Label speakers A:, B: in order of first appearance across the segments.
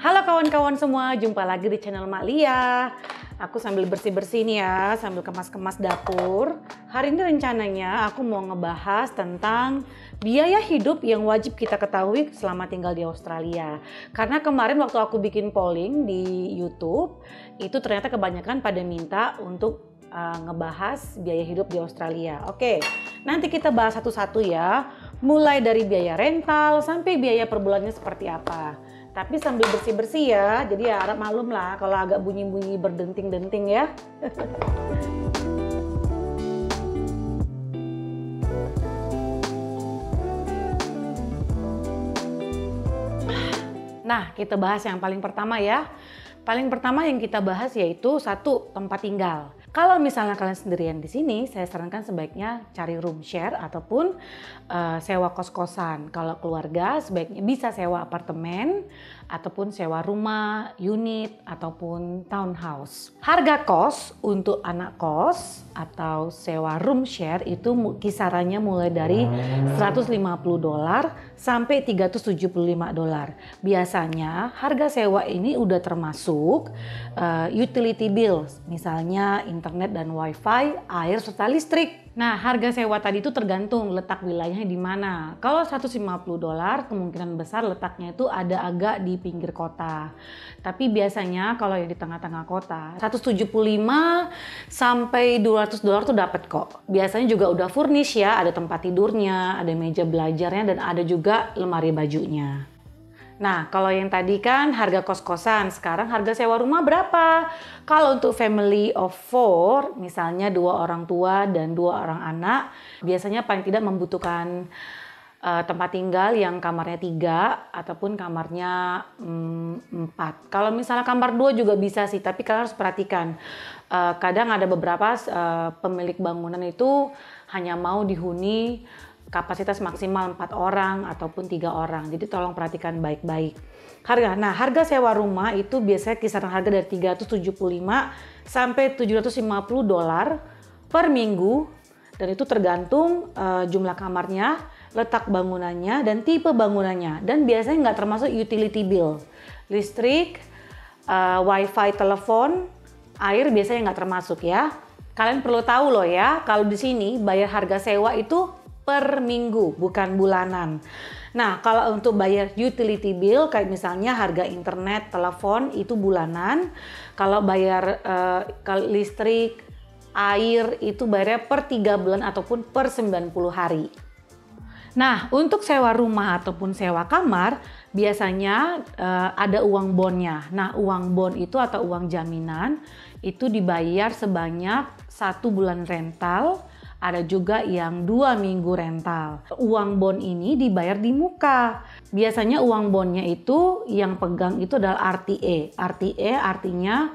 A: Halo kawan-kawan semua, jumpa lagi di channel Mak Lia. Aku sambil bersih-bersih nih ya, sambil kemas-kemas dapur. Hari ini rencananya aku mau ngebahas tentang biaya hidup yang wajib kita ketahui selama tinggal di Australia. Karena kemarin waktu aku bikin polling di YouTube, itu ternyata kebanyakan pada minta untuk ngebahas biaya hidup di Australia. Oke, nanti kita bahas satu-satu ya. Mulai dari biaya rental sampai biaya per bulannya seperti apa. Tapi sambil bersih-bersih ya, jadi ya harap maklum lah kalau agak bunyi-bunyi berdenting-denting ya. Nah, kita bahas yang paling pertama ya. Paling pertama yang kita bahas yaitu satu, tempat tinggal. Kalau misalnya kalian sendirian di sini, saya sarankan sebaiknya cari room share ataupun sewa kos-kosan. Kalau keluarga sebaiknya bisa sewa apartemen ataupun sewa rumah, unit ataupun townhouse. Harga kos untuk anak kos atau sewa room share itu kisarannya mulai dari $150 sampai $375. Biasanya harga sewa ini udah termasuk utility bills, misalnya internet dan wifi, air serta listrik. Nah, harga sewa tadi itu tergantung letak wilayahnya di mana. Kalau $150 kemungkinan besar letaknya itu ada agak di pinggir kota. Tapi biasanya kalau yang di tengah-tengah kota, 175 sampai $200 tuh dapat kok. Biasanya juga udah furnish ya, ada tempat tidurnya, ada meja belajarnya dan ada juga lemari bajunya. Nah, kalau yang tadi kan harga kos-kosan, sekarang harga sewa rumah berapa? Kalau untuk family of 4, misalnya 2 orang tua dan 2 orang anak, biasanya paling tidak membutuhkan tempat tinggal yang kamarnya 3 ataupun kamarnya 4. Kalau misalnya kamar 2 juga bisa sih, tapi kalian harus perhatikan. Kadang ada beberapa pemilik bangunan itu hanya mau dihuni kapasitas maksimal 4 orang ataupun 3 orang. Jadi tolong perhatikan baik-baik. Harga sewa rumah itu biasanya kisaran harga dari $375 sampai $750 per minggu. Dan itu tergantung jumlah kamarnya, letak bangunannya, dan tipe bangunannya. Dan biasanya nggak termasuk utility bill. Listrik, wifi, telepon, air biasanya nggak termasuk ya. Kalian perlu tahu loh ya, kalau di sini bayar harga sewa itu per minggu, bukan bulanan. Nah, kalau untuk bayar utility bill, kayak misalnya harga internet, telepon, itu bulanan. Kalau bayar listrik, air, itu bayarnya per 3 bulan ataupun per 90 hari. Nah, untuk sewa rumah ataupun sewa kamar, biasanya ada uang bondnya. Nah, uang bond itu atau uang jaminan, itu dibayar sebanyak 1 bulan rental, ada juga yang 2 minggu rental. Uang bond ini dibayar di muka. Biasanya uang bondnya itu yang pegang itu adalah RTA. RTA artinya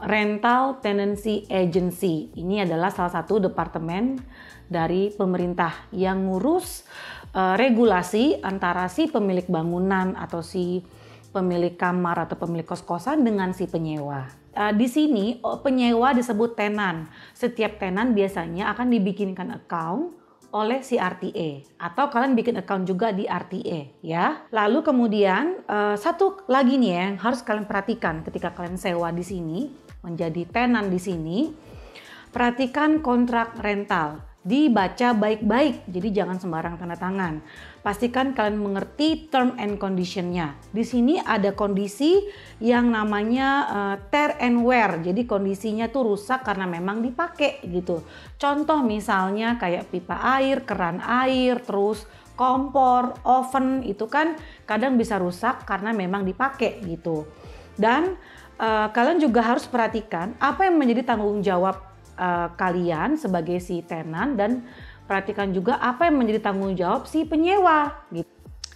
A: Rental Tenancy Agency. Ini adalah salah satu departemen dari pemerintah yang ngurus regulasi antara si pemilik bangunan atau si pemilik kamar atau pemilik kos-kosan dengan si penyewa. Di sini penyewa disebut tenan. Setiap tenan biasanya akan dibikinkan account oleh si RTA atau kalian bikin account juga di RTA ya. Lalu kemudian satu lagi nih yang harus kalian perhatikan ketika kalian sewa di sini menjadi tenan di sini, perhatikan kontrak rental. Dibaca baik-baik, jadi jangan sembarang tanda tangan. Pastikan kalian mengerti term and condition-nya. Di sini ada kondisi yang namanya tear and wear. Jadi kondisinya tuh rusak karena memang dipakai gitu. Contoh misalnya kayak pipa air, keran air, terus kompor, oven itu kan kadang bisa rusak karena memang dipakai gitu. Dan kalian juga harus perhatikan apa yang menjadi tanggung jawab kalian sebagai si tenan dan perhatikan juga apa yang menjadi tanggung jawab si penyewa gitu.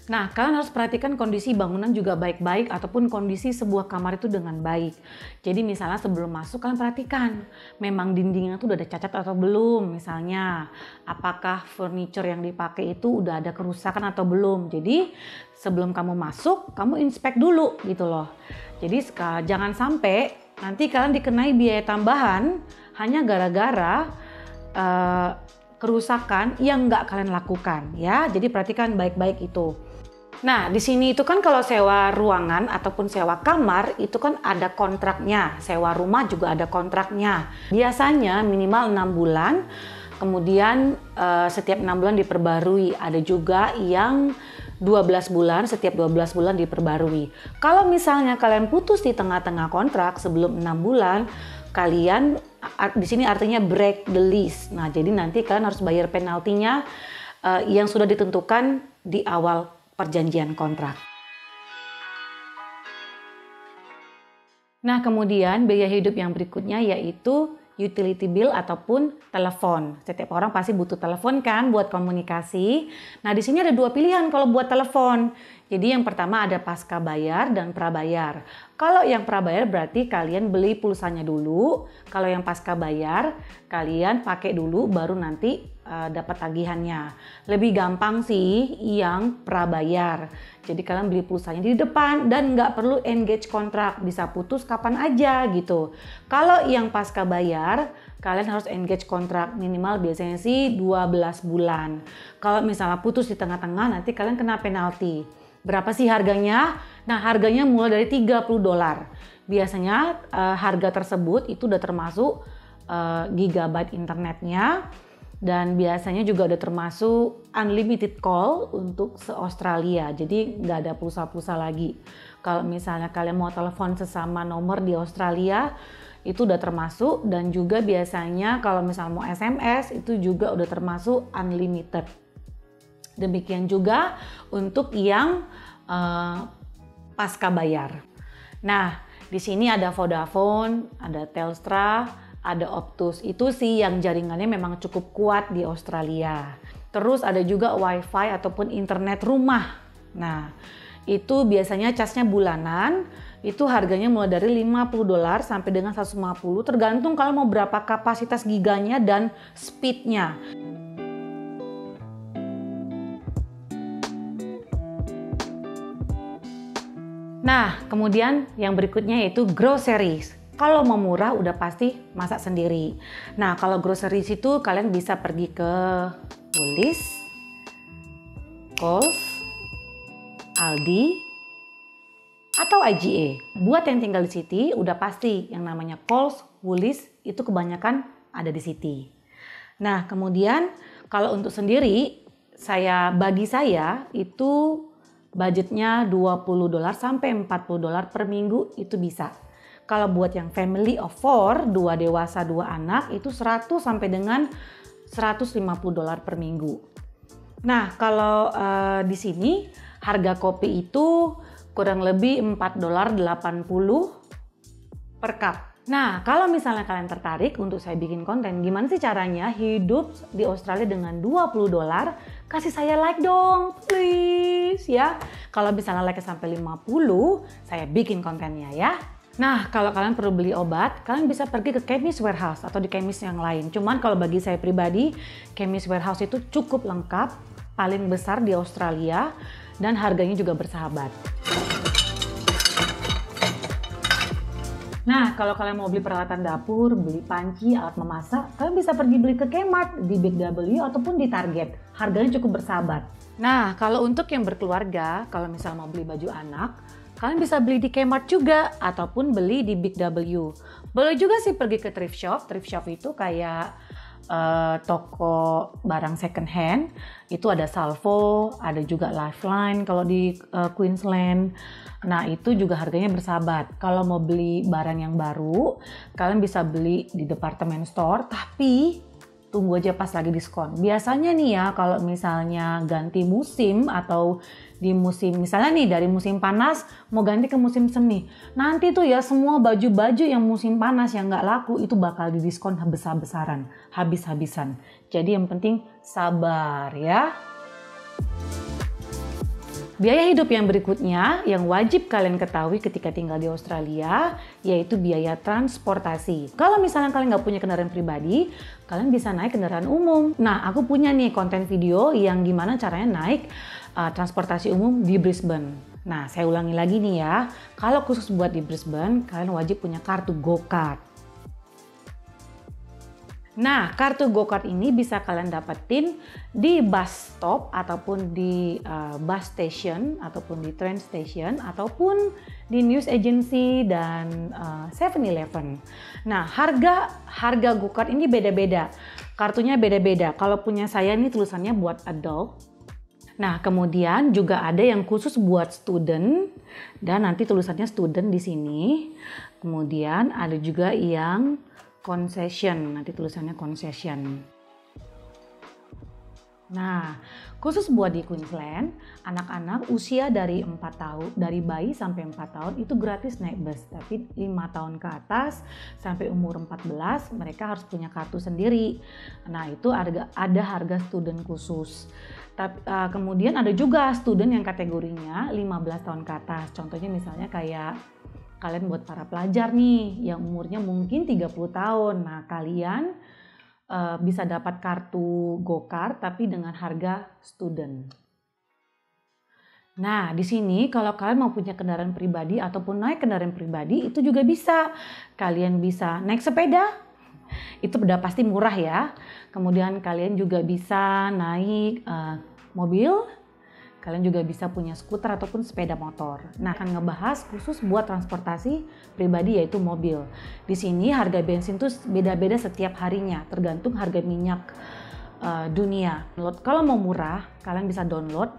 A: Nah, kalian harus perhatikan kondisi bangunan juga baik-baik ataupun kondisi sebuah kamar itu dengan baik. Jadi misalnya sebelum masuk kalian perhatikan memang dindingnya tuh udah ada cacat atau belum, misalnya apakah furniture yang dipakai itu udah ada kerusakan atau belum. Jadi sebelum kamu masuk kamu inspek dulu gitu loh. Jadi jangan sampai nanti kalian dikenai biaya tambahan hanya gara-gara kerusakan yang nggak kalian lakukan ya. Jadi perhatikan baik-baik itu. Nah, di sini itu kan kalau sewa ruangan ataupun sewa kamar itu kan ada kontraknya. Sewa rumah juga ada kontraknya. Biasanya minimal 6 bulan, kemudian setiap 6 bulan diperbarui. Ada juga yang 12 bulan, setiap 12 bulan diperbarui. Kalau misalnya kalian putus di tengah-tengah kontrak sebelum 6 bulan, kalian di sini artinya break the lease. Nah, jadi nanti kalian harus bayar penaltinya yang sudah ditentukan di awal perjanjian kontrak. Nah, kemudian biaya hidup yang berikutnya yaitu utility bill ataupun telepon. Setiap orang pasti butuh telepon kan buat komunikasi. Nah, di sini ada 2 pilihan kalau buat telepon. Jadi yang pertama ada pasca bayar dan prabayar. Kalau yang prabayar berarti kalian beli pulsanya dulu. Kalau yang pasca bayar kalian pakai dulu baru nanti dapat tagihannya. Lebih gampang sih yang prabayar. Jadi kalian beli pulsanya di depan dan nggak perlu engage kontrak, bisa putus kapan aja gitu. Kalau yang pasca bayar, kalian harus engage kontrak minimal biasanya sih 12 bulan. Kalau misalnya putus di tengah-tengah nanti kalian kena penalti. Berapa sih harganya? Nah, harganya mulai dari $30. Biasanya harga tersebut itu udah termasuk gigabyte internetnya. Dan biasanya juga udah termasuk unlimited call untuk se-Australia. Jadi nggak ada pulsa-pulsa lagi. Kalau misalnya kalian mau telepon sesama nomor di Australia, itu udah termasuk. Dan juga biasanya kalau misalnya mau SMS, itu juga udah termasuk unlimited. Demikian juga untuk yang pasca bayar. Nah, di sini ada Vodafone, ada Telstra, ada Optus. Itu sih yang jaringannya memang cukup kuat di Australia. Terus ada juga WiFi ataupun internet rumah. Nah, itu biasanya casnya bulanan. Itu harganya mulai dari $50 sampai dengan 150, tergantung kalau mau berapa kapasitas giganya dan speednya. Nah, kemudian yang berikutnya yaitu groceries. Kalau mau murah udah pasti masak sendiri. Nah, kalau groceries itu kalian bisa pergi ke Woolies, Coles, Aldi, atau IGA. Buat yang tinggal di City, udah pasti yang namanya Coles, Woolies itu kebanyakan ada di City. Nah, kemudian kalau untuk sendiri, bagi saya itu budgetnya $20 sampai $40 per minggu itu bisa. Kalau buat yang family of 4, 2 dewasa 2 anak itu 100 sampai dengan $150 per minggu. Nah, kalau di sini harga kopi itu kurang lebih $4.80 per cup. Nah, kalau misalnya kalian tertarik untuk saya bikin konten, gimana sih caranya hidup di Australia dengan $20? Kasih saya like dong, please ya. Kalau misalnya like sampai 50, saya bikin kontennya ya. Nah, kalau kalian perlu beli obat, kalian bisa pergi ke Chemist Warehouse atau di chemist yang lain. Cuman kalau bagi saya pribadi, Chemist Warehouse itu cukup lengkap, paling besar di Australia, dan harganya juga bersahabat. Nah, kalau kalian mau beli peralatan dapur, beli panci, alat memasak, kalian bisa pergi beli ke Kmart, di Big W, ataupun di Target. Harganya cukup bersahabat. Nah, kalau untuk yang berkeluarga, kalau misalnya mau beli baju anak, kalian bisa beli di Kmart juga, ataupun beli di Big W. Boleh juga sih pergi ke thrift shop. Thrift shop itu kayak toko barang second hand. Itu ada Salvo, ada juga Lifeline kalau di Queensland. Nah, itu juga harganya bersahabat. Kalau mau beli barang yang baru, kalian bisa beli di department store, tapi tunggu aja pas lagi diskon. Biasanya nih ya, kalau misalnya ganti musim atau di musim, misalnya nih dari musim panas mau ganti ke musim semi, nanti tuh ya semua baju-baju yang musim panas yang nggak laku itu bakal didiskon besar-besaran, habis-habisan. Jadi yang penting sabar ya. Biaya hidup yang berikutnya yang wajib kalian ketahui ketika tinggal di Australia yaitu biaya transportasi. Kalau misalnya kalian nggak punya kendaraan pribadi, kalian bisa naik kendaraan umum. Nah, aku punya nih konten video yang gimana caranya naik transportasi umum di Brisbane. Nah, saya ulangi lagi nih ya. Kalau khusus buat di Brisbane, kalian wajib punya kartu Go Card. Nah, kartu go-kart ini bisa kalian dapetin di bus stop ataupun di bus station ataupun di train station ataupun di news agency dan 7-Eleven. Nah, harga go-kart ini beda-beda. Kartunya beda-beda. Kalau punya saya ini tulisannya buat adult. Nah, kemudian juga ada yang khusus buat student dan nanti tulisannya student di sini. Kemudian ada juga yang concession, nanti tulisannya concession. Nah, khusus buat di Queensland, anak-anak usia dari 4 tahun, dari bayi sampai 4 tahun itu gratis naik bus. Tapi 5 tahun ke atas sampai umur 14 mereka harus punya kartu sendiri. Nah, itu ada harga student khusus. Tapi, kemudian ada juga student yang kategorinya 15 tahun ke atas. Contohnya misalnya kayak kalian buat para pelajar nih yang umurnya mungkin 30 tahun. Nah, kalian bisa dapat kartu go-kart tapi dengan harga student. Nah, di sini kalau kalian mau punya kendaraan pribadi ataupun naik kendaraan pribadi itu juga bisa. Kalian bisa naik sepeda. Itu udah pasti murah ya. Kemudian kalian juga bisa naik mobil. Kalian juga bisa punya skuter ataupun sepeda motor. Nah, akan ngebahas khusus buat transportasi pribadi yaitu mobil. Di sini harga bensin tuh beda-beda setiap harinya, tergantung harga minyak dunia. Kalau mau murah, kalian bisa download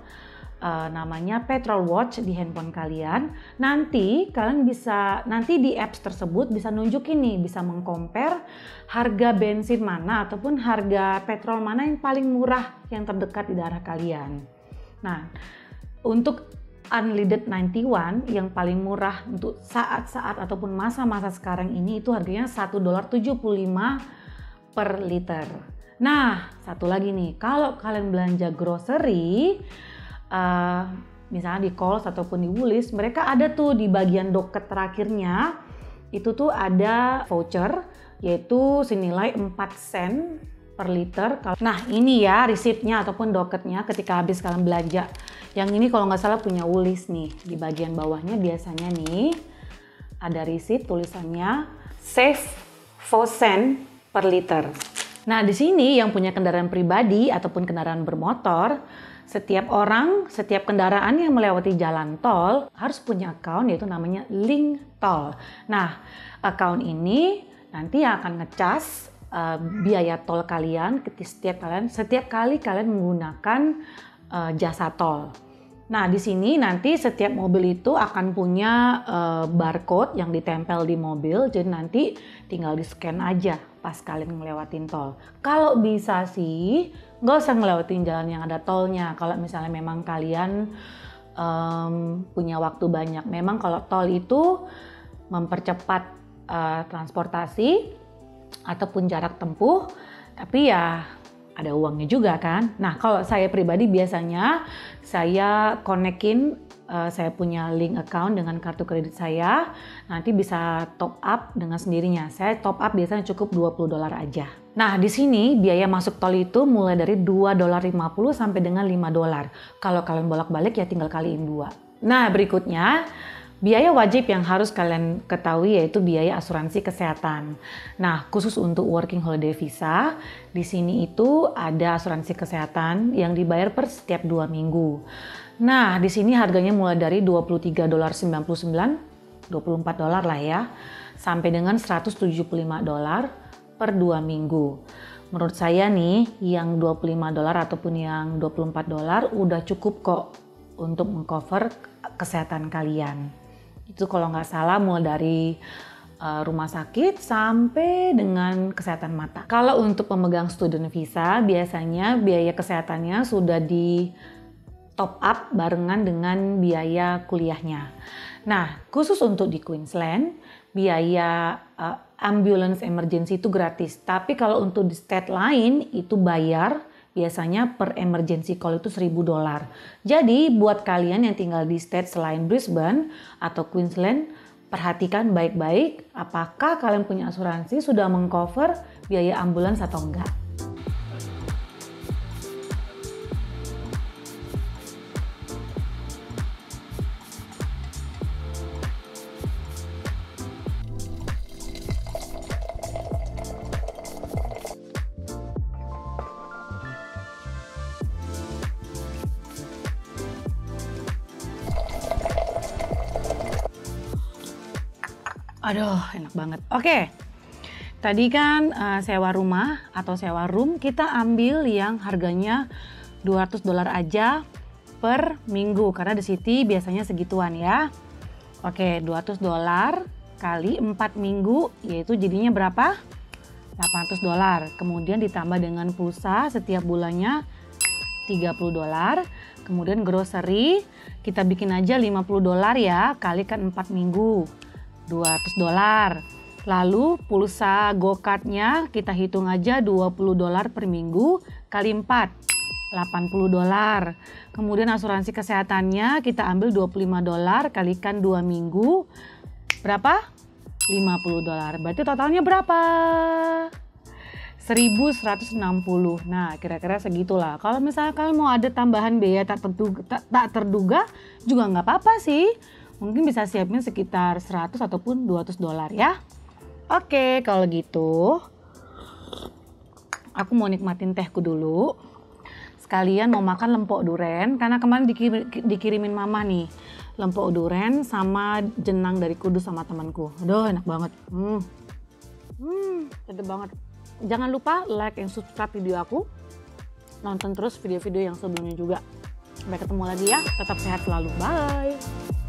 A: namanya Petrol Watch di handphone kalian. Nanti kalian bisa di apps tersebut bisa nunjukin nih, bisa mengcompare harga bensin mana ataupun harga petrol mana yang paling murah yang terdekat di daerah kalian. Nah, untuk Unleaded 91 yang paling murah untuk saat-saat ataupun masa-masa sekarang ini itu harganya $1.75 per liter. Nah, satu lagi nih, kalau kalian belanja grocery, misalnya di Coles ataupun di Woolies, mereka ada tuh di bagian doket terakhirnya, itu tuh ada voucher, yaitu senilai 4 sen per liter. Nah, ini ya resipnya ataupun doketnya ketika habis kalian belanja. Yang ini kalau nggak salah punya Woolies nih. Di bagian bawahnya biasanya nih ada resip tulisannya save 4 sen per liter. Nah, di sini yang punya kendaraan pribadi ataupun kendaraan bermotor, setiap kendaraan yang melewati jalan tol harus punya account yaitu namanya link tol. Nah, account ini nanti akan ngecas biaya tol kalian setiap kali kalian menggunakan jasa tol. Nah, di sini nanti setiap mobil itu akan punya barcode yang ditempel di mobil, jadi nanti tinggal di-scan aja pas kalian ngelewatin tol. Kalau bisa sih nggak usah ngelewatin jalan yang ada tolnya. Kalau misalnya memang kalian punya waktu banyak, memang kalau tol itu mempercepat transportasi ataupun jarak tempuh, tapi ya ada uangnya juga kan. Nah, kalau saya pribadi biasanya saya konekin, saya punya link account dengan kartu kredit saya, nanti bisa top up dengan sendirinya. Saya top up biasanya cukup $20 aja. Nah, di sini biaya masuk tol itu mulai dari $2.50 sampai dengan $5. Kalau kalian bolak-balik ya tinggal kaliin 2. Nah, berikutnya biaya wajib yang harus kalian ketahui yaitu biaya asuransi kesehatan. Nah, khusus untuk working holiday visa, di sini itu ada asuransi kesehatan yang dibayar per setiap 2 minggu. Nah, di sini harganya mulai dari $23.99, $24 lah ya, sampai dengan $175 per 2 minggu. Menurut saya nih, yang $25 ataupun yang $24 udah cukup kok untuk mengcover kesehatan kalian. Itu kalau nggak salah mulai dari rumah sakit sampai dengan kesehatan mata. Kalau untuk pemegang student visa, biasanya biaya kesehatannya sudah di top up barengan dengan biaya kuliahnya. Nah, khusus untuk di Queensland, biaya ambulance emergency itu gratis. Tapi kalau untuk di state lain itu bayar. Biasanya per emergency call itu $1.000. Jadi buat kalian yang tinggal di state selain Brisbane atau Queensland, perhatikan baik-baik apakah kalian punya asuransi sudah mengcover biaya ambulans atau enggak. Aduh, enak banget. Oke, tadi kan sewa rumah atau sewa room kita ambil yang harganya $200 aja per minggu karena di City biasanya segituan ya. Oke, $200 kali 4 minggu yaitu jadinya berapa? $800. Kemudian ditambah dengan pulsa setiap bulannya $30. Kemudian grocery kita bikin aja $50 ya, kalikan 4 minggu. $200. Lalu pulsa GoCard-nya kita hitung aja $20 per minggu kali 4, $80. Kemudian asuransi kesehatannya kita ambil $25 kalikan 2 minggu. Berapa? $50. Berarti totalnya berapa? 1.160. Nah, kira-kira segitulah. Kalau misalnya kalian mau ada tambahan biaya tak terduga juga nggak apa-apa sih. Mungkin bisa siapin sekitar 100 ataupun $200 ya. Oke, kalau gitu aku mau nikmatin tehku dulu. Sekalian mau makan lempok duren karena kemarin dikirimin mama nih. Lempok duren sama jenang dari Kudus sama temanku. Aduh, enak banget. Sedap banget. Jangan lupa like and subscribe video aku. Nonton terus video-video yang sebelumnya juga. Sampai ketemu lagi ya. Tetap sehat selalu. Bye.